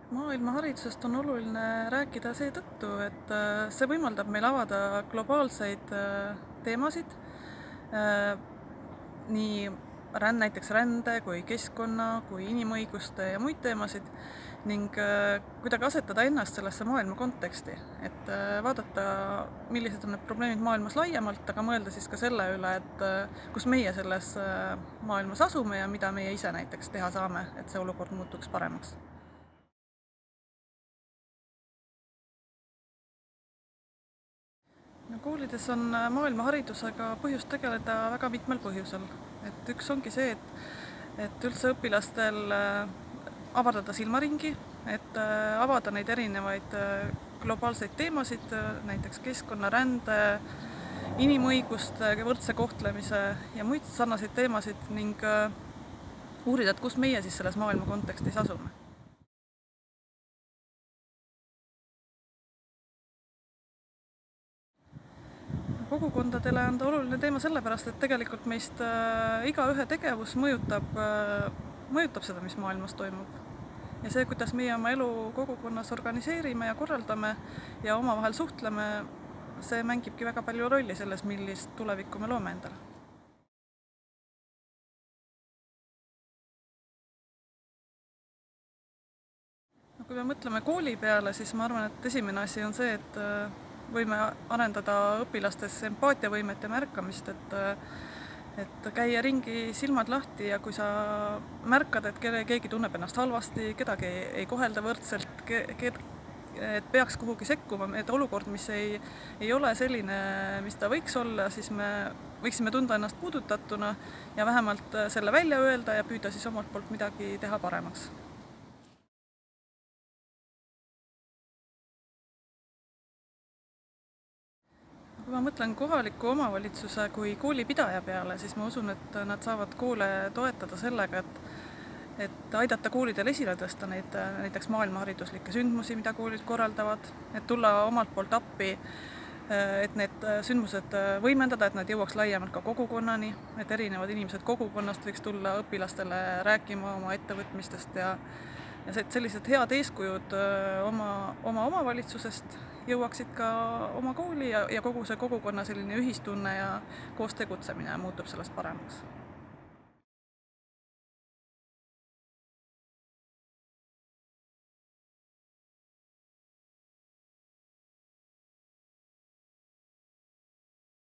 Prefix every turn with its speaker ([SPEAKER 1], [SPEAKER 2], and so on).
[SPEAKER 1] Maailma haridusest on oluline rääkida seetõttu, et see võimaldab meil avada globaalseid teemasid, nii näiteks rände kui keskkonna kui inimõiguste ja muid teemasid ning kuidagi asetada ennast sellesse maailma konteksti, et vaadata, millised on need probleemid maailmas laiemalt, aga mõelda siis ka selle üle, et kus meie selles maailmas asume ja mida meie ise näiteks teha saame, et see olukord muutuks paremaks. No koolides on maailma haridusega põhjust tegeleda väga mitmel põhjusel. Et üks ongi see, et üldse õpilastel avardada silmaringi, et avada neid erinevaid globaalseid teemasid, näiteks keskkonna, rände, inimõiguste, võrdse kohtlemise ja muid sarnaseid teemasid ning uurida, et kus meie siis selles maailma kontekstis asume. Kogukondadele on ta oluline teema sellepärast, et tegelikult meist igaühe tegevus mõjutab seda, mis maailmas toimub. Ja see, kuidas meie oma elu kogukonnas organiseerime ja korraldame ja omavahel suhtleme, see mängibki väga palju rolli selles, millist tulevikku me loome endale. No kui me mõtleme kooli peale, siis ma arvan, et esimene asi on see, et võime arendada õpilastes empaatiavõimet ja märkamist, et käia ringi silmad lahti ja kui sa märkad, et keegi tunneb ennast halvasti, kedagi ei kohelda võrdselt, et peaks kuhugi sekkuma, et olukord, mis ei ole selline, mis ta võiks olla, siis me võiksime tunda ennast puudutatuna ja vähemalt selle välja öelda ja püüda siis omalt poolt midagi teha paremaks. Kui ma mõtlen kohaliku omavalitsuse kui koolipidaja peale, siis ma usun, et nad saavad koole toetada sellega, et aidata koolidel esile tõsta neid näiteks maailmahariduslikke sündmusi, mida koolid korraldavad, et tulla omalt poolt appi, et need sündmused võimendada, et nad jõuaks laiemalt ka kogukonnani, et erinevad inimesed kogukonnast võiks tulla õpilastele rääkima oma ettevõtmistest ja sellised head eeskujud oma omavalitsusest jõuaksid ka oma kooli ja kogu see kogukonna selline ühistunne ja koos tegutsemine muutub sellest paremaks.